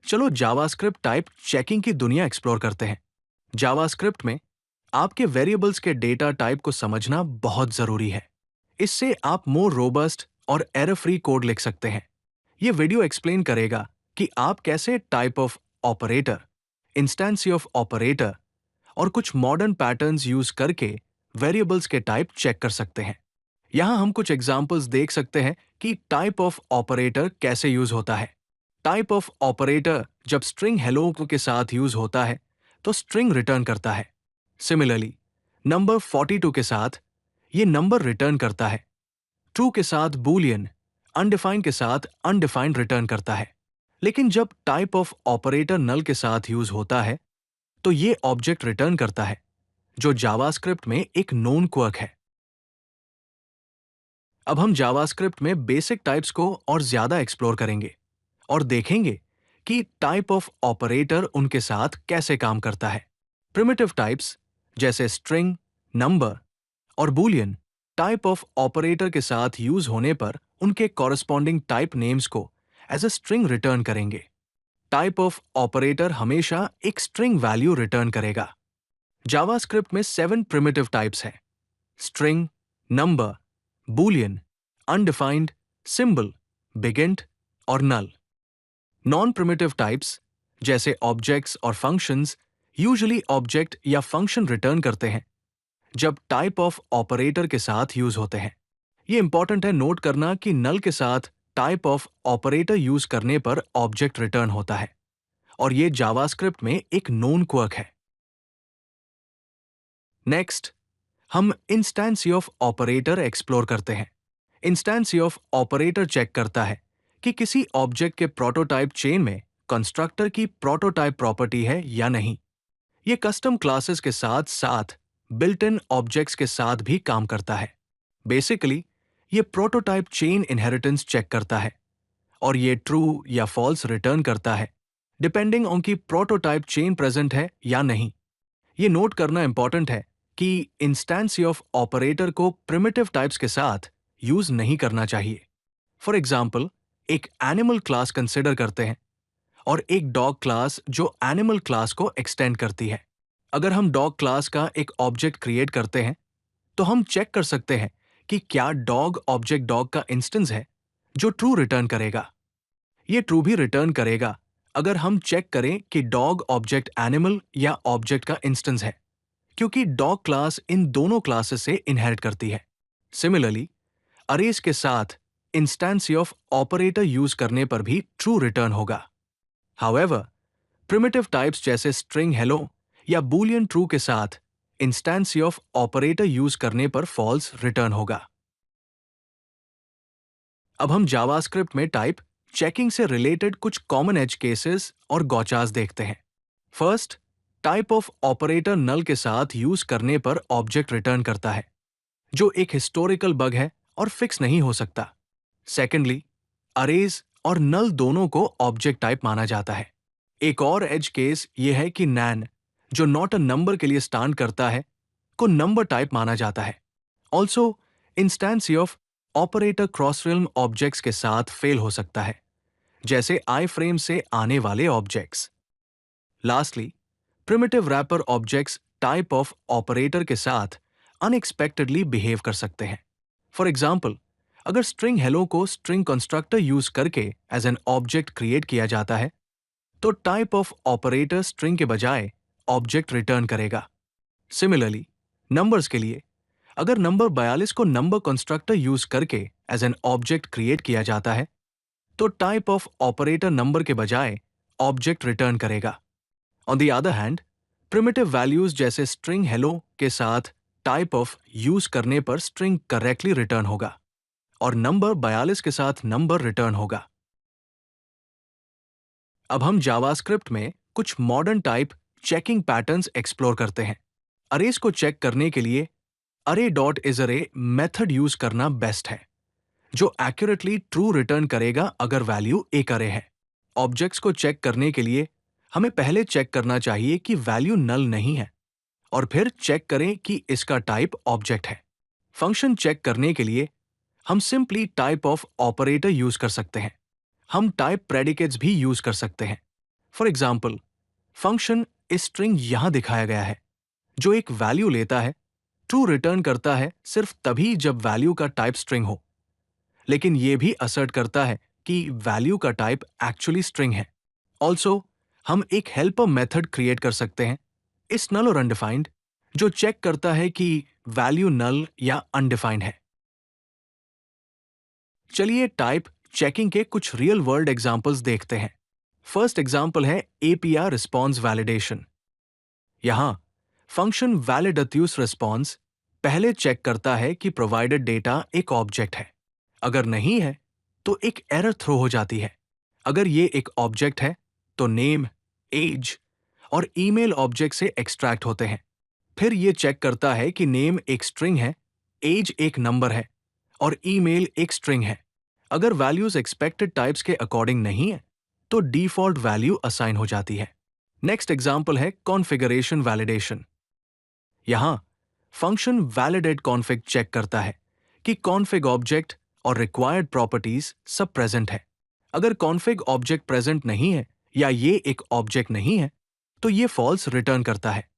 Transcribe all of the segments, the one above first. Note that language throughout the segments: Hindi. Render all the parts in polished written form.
चलो जावास्क्रिप्ट टाइप चेकिंग की दुनिया एक्सप्लोर करते हैं। जावास्क्रिप्ट में आपके वेरिएबल्स के डेटा टाइप को समझना बहुत जरूरी है। इससे आप मोर रोबस्ट और एरर फ्री कोड लिख सकते हैं। ये वीडियो एक्सप्लेन करेगा कि आप कैसे type of operator, instance of operator और कुछ मॉडर्न पैटर्न्स यूज करके वेरिएबल्स के टाइप चेक कर सकते हैं। यहाँ हम कुछ एग्जांपल्स देख सकते हैं कि टाइप ऑफ ऑपरेटर कैसे यूज होता है। टाइप ऑफ ऑपरेटर जब स्ट्रिंग हेलो के साथ यूज होता है तो स्ट्रिंग रिटर्न करता है। सिमिलरली नंबर 42 के साथ ये नंबर रिटर्न करता है। ट्रू के साथ बूलियन, अनडिफाइंड के साथ अनडिफाइंड रिटर्न करता है। लेकिन जब टाइप ऑफ ऑपरेटर नल के साथ यूज होता है तो ये ऑब्जेक्ट रिटर्न करता है, जो जावास्क्रिप्ट में एक नोन क्वर्क है। अब हम जावास्क्रिप्ट में बेसिक टाइप्स को और ज्यादा एक्सप्लोर करेंगे और देखेंगे कि टाइप ऑफ ऑपरेटर उनके साथ कैसे काम करता है। प्रिमिटिव टाइप्स जैसे स्ट्रिंग, नंबर और बूलियन टाइप ऑफ ऑपरेटर के साथ यूज होने पर उनके कॉरस्पॉन्डिंग टाइप नेम्स को एज अ स्ट्रिंग रिटर्न करेंगे। टाइप ऑफ ऑपरेटर हमेशा एक स्ट्रिंग वैल्यू रिटर्न करेगा। जावास्क्रिप्ट में 7 प्रिमिटिव टाइप्स हैं: string, number, boolean, undefined, symbol, bigint और नल। नॉन प्रिमिटिव टाइप्स जैसे ऑब्जेक्ट्स और फंक्शंस यूजुअली ऑब्जेक्ट या फंक्शन रिटर्न करते हैं जब टाइप ऑफ ऑपरेटर के साथ यूज होते हैं। ये इंपॉर्टेंट है नोट करना कि नल के साथ टाइप ऑफ ऑपरेटर यूज करने पर ऑब्जेक्ट रिटर्न होता है और ये जावास्क्रिप्ट में एक नोन क्वर्क है। नेक्स्ट हम इंस्टेंसी ऑफ ऑपरेटर एक्सप्लोर करते हैं। इंस्टेंसी ऑफ ऑपरेटर चेक करता है कि किसी ऑब्जेक्ट के प्रोटोटाइप चेन में कंस्ट्रक्टर की प्रोटोटाइप प्रॉपर्टी है या नहीं। ये कस्टम क्लासेस के साथ साथ बिल्ट इन ऑब्जेक्ट्स के साथ भी काम करता है। बेसिकली ये प्रोटोटाइप चेन इनहेरिटेंस चेक करता है और ये ट्रू या फॉल्स रिटर्न करता है डिपेंडिंग ऑन की प्रोटोटाइप चेन प्रेजेंट है या नहीं। ये नोट करना इंपॉर्टेंट है कि इंस्टेंसी ऑफ ऑपरेटर को प्रिमिटिव टाइप्स के साथ यूज नहीं करना चाहिए। फॉर एग्जाम्पल एक एनिमल क्लास कंसिडर करते हैं और एक डॉग क्लास जो एनिमल क्लास को एक्सटेंड करती है। अगर हम डॉग क्लास का एक ऑब्जेक्ट क्रिएट करते हैं तो हम चेक कर सकते हैं कि क्या डॉग ऑब्जेक्ट डॉग का इंस्टेंस है, जो ट्रू रिटर्न करेगा। ये ट्रू भी रिटर्न करेगा अगर हम चेक करें कि डॉग ऑब्जेक्ट एनिमल या ऑब्जेक्ट का इंस्टेंस है, क्योंकि डॉग क्लास इन दोनों क्लासेस से इनहेरिट करती है। सिमिलरली अरेज के साथ इंस्टेंसी ऑफ ऑपरेटर यूज करने पर भी ट्रू रिटर्न होगा। हाउएवर प्रिमिटिव टाइप्स जैसे स्ट्रिंग हेलो या बूलियन ट्रू के साथ इंस्टेंसी ऑफ ऑपरेटर यूज करने पर फॉल्स रिटर्न होगा। अब हम जावास्क्रिप्ट में टाइप चेकिंग से रिलेटेड कुछ कॉमन एज केसेस और गॉचास देखते हैं। फर्स्ट, टाइप ऑफ ऑपरेटर नल के साथ यूज करने पर ऑब्जेक्ट रिटर्न करता है, जो एक हिस्टोरिकल बग है और फिक्स नहीं हो सकता। सेकेंडली, अरेज और नल दोनों को ऑब्जेक्ट टाइप माना जाता है। एक और एज केस ये है कि नैन, जो नॉट अ नंबर के लिए स्टैंड करता है, को नंबर टाइप माना जाता है। Also instance of operator cross realm objects के साथ फेल हो सकता है, जैसे आई फ्रेम से आने वाले objects. Lastly, primitive wrapper objects type of operator के साथ अनएक्सपेक्टेडली बिहेव कर सकते हैं। फॉर एग्जाम्पल, अगर स्ट्रिंग हेलो को स्ट्रिंग कंस्ट्रक्टर यूज करके एज एन ऑब्जेक्ट क्रिएट किया जाता है तो टाइप ऑफ ऑपरेटर स्ट्रिंग के बजाय ऑब्जेक्ट रिटर्न करेगा। सिमिलरली नंबर्स के लिए, अगर नंबर 42 को नंबर कंस्ट्रक्टर यूज करके एज एन ऑब्जेक्ट क्रिएट किया जाता है तो टाइप ऑफ ऑपरेटर नंबर के बजाय ऑब्जेक्ट रिटर्न करेगा। On the other hand, primitive values जैसे स्ट्रिंग हेलो के साथ टाइप ऑफ यूज करने पर स्ट्रिंग करेक्टली रिटर्न होगा और नंबर 42 के साथ नंबर रिटर्न होगा। अब हम जावास्क्रिप्ट में कुछ modern type checking patterns explore करते हैं। अरेज को चेक करने के लिए array.isArray मेथड यूज करना बेस्ट है, जो एक्यूरेटली ट्रू रिटर्न करेगा अगर वैल्यू एक अरे है। ऑब्जेक्ट्स को चेक करने के लिए हमें पहले चेक करना चाहिए कि वैल्यू नल नहीं है और फिर चेक करें कि इसका टाइप ऑब्जेक्ट है। फंक्शन चेक करने के लिए हम simply type of operator use कर सकते हैं। हम टाइप प्रेडिकेट्स भी यूज कर सकते हैं, फॉर एग्जाम्पल, फंक्शन स्ट्रिंग यहां दिखाया गया है, जो एक वैल्यू लेता है, ट्रू रिटर्न करता है सिर्फ तभी जब वैल्यू का टाइप स्ट्रिंग हो, लेकिन यह भी असर्ट करता है कि वैल्यू का टाइप एक्चुअली स्ट्रिंग है। ऑल्सो, हम एक हेल्पर मेथड क्रिएट कर सकते हैं, इस नल और अनडिफाइंड, जो चेक करता है कि वैल्यू नल या अनडिफाइंड है। चलिए टाइप चेकिंग के कुछ रियल वर्ल्ड एग्जांपल्स देखते हैं। फर्स्ट एग्जांपल है API रिस्पॉन्स वैलिडेशन। यहां फंक्शन वैलिडेट्यूस रिस्पॉन्स पहले चेक करता है कि प्रोवाइडेड डेटा एक ऑब्जेक्ट है। अगर नहीं है तो एक एरर थ्रो हो जाती है। अगर ये एक ऑब्जेक्ट है तो नेम, एज और ईमेल ऑब्जेक्ट से एक्सट्रैक्ट होते हैं। फिर ये चेक करता है कि नेम एक स्ट्रिंग है, एज एक नंबर है और ईमेल एक स्ट्रिंग है। अगर वैल्यूज एक्सपेक्टेड टाइप्स के अकॉर्डिंग नहीं है तो डिफॉल्ट वैल्यू असाइन हो जाती है। नेक्स्ट एग्जांपल है कॉन्फ़िगरेशन वैलिडेशन। यहां फंक्शन वैलिडेट कॉन्फ़िग चेक करता है कि कॉन्फ़िग ऑब्जेक्ट और रिक्वायर्ड प्रॉपर्टीज सब प्रेजेंट है। अगर कॉन्फ़िग ऑब्जेक्ट प्रेजेंट नहीं है या ये एक ऑब्जेक्ट नहीं है तो ये फॉल्स रिटर्न करता है।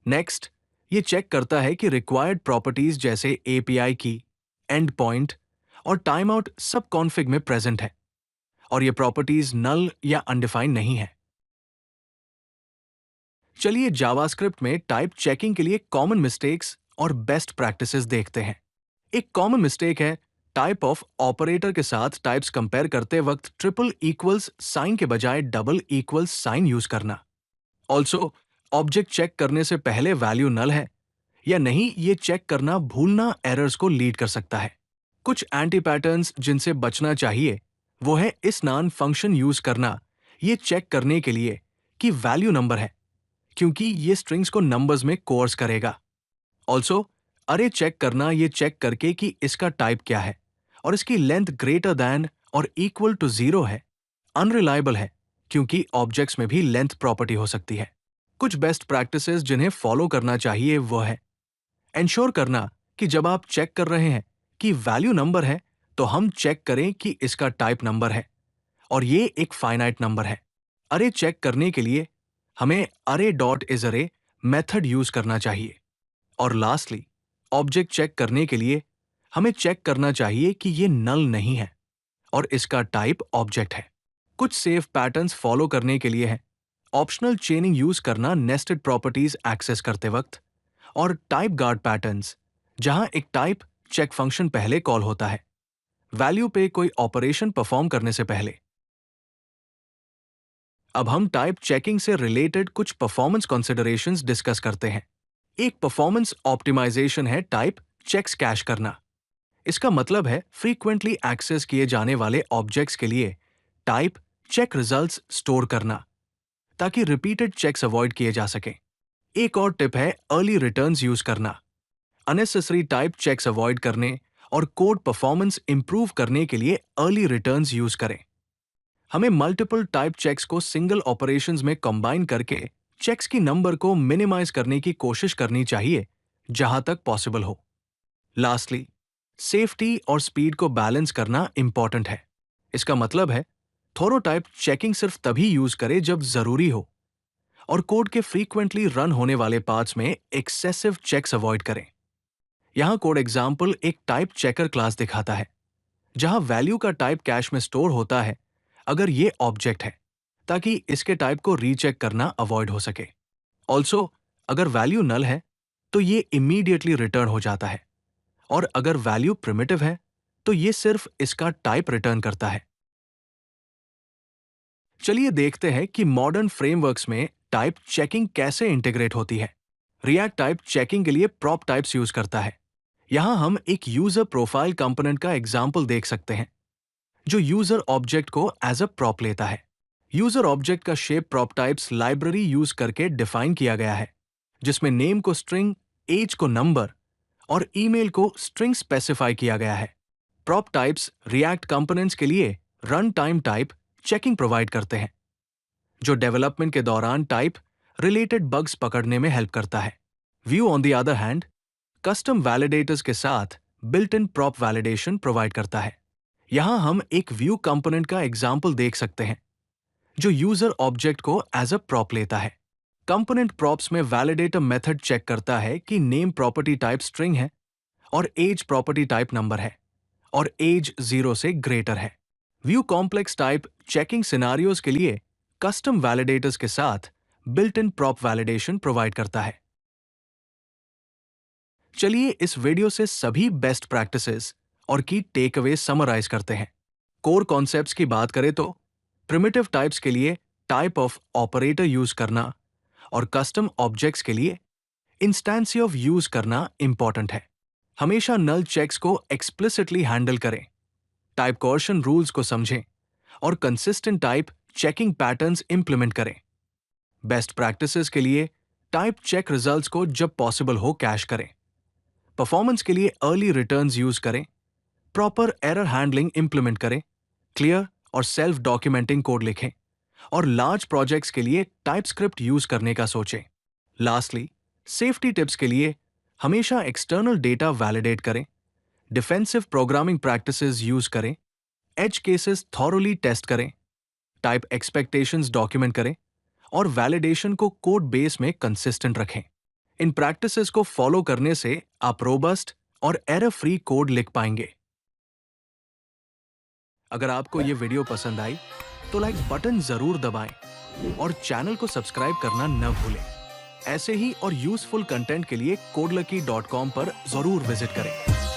नेक्स्ट, ये चेक करता है कि रिक्वायर्ड प्रॉपर्टीज जैसे API की, एंड पॉइंट और टाइम आउट सब कॉन्फ़िग में प्रेजेंट है और ये प्रॉपर्टीज नल या अनडिफाइंड नहीं है। चलिए जावास्क्रिप्ट में टाइप चेकिंग के लिए कॉमन मिस्टेक्स और बेस्ट प्रैक्टिसेस देखते हैं। एक कॉमन मिस्टेक है टाइप ऑफ ऑपरेटर के साथ टाइप्स कंपेयर करते वक्त ट्रिपल इक्वल्स साइन के बजाय डबल इक्वल्स साइन यूज करना। ऑल्सो, ऑब्जेक्ट चेक करने से पहले वैल्यू नल है या नहीं ये चेक करना भूलना एरर्स को लीड कर सकता है। कुछ एंटी पैटर्न्स जिनसे बचना चाहिए वो है इस नॉन फंक्शन यूज करना ये चेक करने के लिए कि वैल्यू नंबर है, क्योंकि ये स्ट्रिंग्स को नंबर्स में कोर्स करेगा। ऑल्सो, अरे चेक करना ये चेक करके कि इसका टाइप क्या है और इसकी लेंथ ग्रेटर दैन और इक्वल टू 0 है, अनरिलायबल है, क्योंकि ऑब्जेक्ट्स में भी लेंथ प्रॉपर्टी हो सकती है। कुछ बेस्ट प्रैक्टिसेस जिन्हें फॉलो करना चाहिए वो है एंश्योर करना कि जब आप चेक कर रहे हैं कि वैल्यू नंबर है तो हम चेक करें कि इसका टाइप नंबर है और ये एक फाइनाइट नंबर है। अरे चेक करने के लिए हमें अरे डॉट इज अरे मेथड यूज करना चाहिए। और लास्टली, ऑब्जेक्ट चेक करने के लिए हमें चेक करना चाहिए कि ये नल नहीं है और इसका टाइप ऑब्जेक्ट है। कुछ सेफ पैटर्न्स फॉलो करने के लिए है ऑप्शनल चेनिंग यूज करना नेस्टेड प्रॉपर्टीज एक्सेस करते वक्त, और टाइप गार्ड पैटर्न्स जहां एक टाइप चेक फंक्शन पहले कॉल होता है वैल्यू पे कोई ऑपरेशन परफॉर्म करने से पहले। अब हम टाइप चेकिंग से रिलेटेड कुछ परफॉर्मेंस कंसिडरेशंस डिस्कस करते हैं। एक परफॉर्मेंस ऑप्टिमाइजेशन है टाइप चेक्स कैश करना। इसका मतलब है फ्रीक्वेंटली एक्सेस किए जाने वाले ऑब्जेक्ट्स के लिए टाइप चेक रिजल्ट्स स्टोर करना ताकि रिपीटेड चेक्स अवॉइड किए जा सकें। एक और टिप है अर्ली रिटर्न्स यूज करना। अननेसेसरी टाइप चेक्स अवॉइड करने और कोड परफॉर्मेंस इंप्रूव करने के लिए अर्ली रिटर्न्स यूज करें। हमें मल्टीपल टाइप चेक्स को सिंगल ऑपरेशंस में कंबाइन करके चेक्स की नंबर को मिनिमाइज करने की कोशिश करनी चाहिए जहां तक पॉसिबल हो। लास्टली, सेफ्टी और स्पीड को बैलेंस करना इंपॉर्टेंट है। इसका मतलब है थोरो टाइप चेकिंग सिर्फ तभी यूज करें जब जरूरी हो और कोड के फ्रीक्वेंटली रन होने वाले पार्ट्स में एक्सेसिव चेक्स अवॉइड करें। यहां कोड एग्जाम्पल एक टाइप चेकर क्लास दिखाता है जहां वैल्यू का टाइप कैश में स्टोर होता है अगर ये ऑब्जेक्ट है, ताकि इसके टाइप को रीचेक करना अवॉइड हो सके। ऑल्सो, अगर वैल्यू नल है तो ये इमीडिएटली रिटर्न हो जाता है और अगर वैल्यू प्रिमिटिव है तो ये सिर्फ इसका टाइप रिटर्न करता है। चलिए देखते हैं कि मॉडर्न फ्रेमवर्क्स में टाइप चेकिंग कैसे इंटीग्रेट होती है। रिएक्ट टाइप चेकिंग के लिए प्रॉप टाइप्स यूज करता है। यहां हम एक यूजर प्रोफाइल कंपोनेंट का एग्जाम्पल देख सकते हैं जो यूजर ऑब्जेक्ट को एज अ प्रॉप लेता है। यूजर ऑब्जेक्ट का shape prop types library use करके डिफाइन किया गया है, जिसमें नेम को स्ट्रिंग, एज को नंबर और ईमेल को स्ट्रिंग स्पेसिफाई किया गया है। प्रॉप टाइप्स रिएक्ट कंपोनेंट्स के लिए run time type checking provide करते हैं, जो डेवलपमेंट के दौरान टाइप रिलेटेड बग्स पकड़ने में हेल्प करता है। View on the other hand custom validators के साथ built in prop validation provide करता है। यहां हम एक व्यू कंपोनेंट का एग्जाम्पल देख सकते हैं जो यूजर ऑब्जेक्ट को एज अ प्रॉप लेता है। कंपोनेंट प्रॉप्स में वैलिडेटर मेथड चेक करता है कि नेम प्रॉपर्टी टाइप स्ट्रिंग है और एज प्रॉपर्टी टाइप नंबर है और एज 0 से ग्रेटर है। View complex type checking scenarios के लिए कस्टम वैलिडेटर्स के साथ built in prop validation provide करता है। चलिए इस वीडियो से सभी बेस्ट प्रैक्टिसेस और की टेक अवे समराइज करते हैं। कोर कॉन्सेप्ट्स की बात करें तो प्रिमिटिव टाइप्स के लिए टाइप ऑफ ऑपरेटर यूज करना और कस्टम ऑब्जेक्ट्स के लिए इंस्टेंस ऑफ यूज करना इंपॉर्टेंट है। हमेशा नल चेक्स को एक्सप्लिसिटली हैंडल करें, टाइप कोएर्शन रूल्स को समझें और consistent type checking patterns implement करें। बेस्ट प्रैक्टिसेस के लिए टाइप चेक रिजल्ट्स को जब पॉसिबल हो कैश करें। परफॉर्मेंस के लिए अर्ली रिटर्न्स यूज करें, प्रॉपर एरर हैंडलिंग इंप्लीमेंट करें, क्लियर और सेल्फ डॉक्यूमेंटिंग कोड लिखें और लार्ज प्रोजेक्ट्स के लिए टाइपस्क्रिप्ट यूज करने का सोचें। लास्टली, सेफ्टी टिप्स के लिए हमेशा एक्सटर्नल डेटा वैलिडेट करें, डिफेंसिव प्रोग्रामिंग प्रैक्टिसेस यूज करें, एज केसेस थॉरोली टेस्ट करें, टाइप एक्सपेक्टेशंस डॉक्यूमेंट करें और वैलिडेशन को कोड बेस में कंसिस्टेंट रखें। इन प्रैक्टिसेस को फॉलो करने से आप रोबस्ट और एरर फ्री कोड लिख पाएंगे। अगर आपको ये वीडियो पसंद आई तो लाइक बटन जरूर दबाएं और चैनल को सब्सक्राइब करना न भूलें। ऐसे ही और यूजफुल कंटेंट के लिए codelucky.com पर जरूर विजिट करें।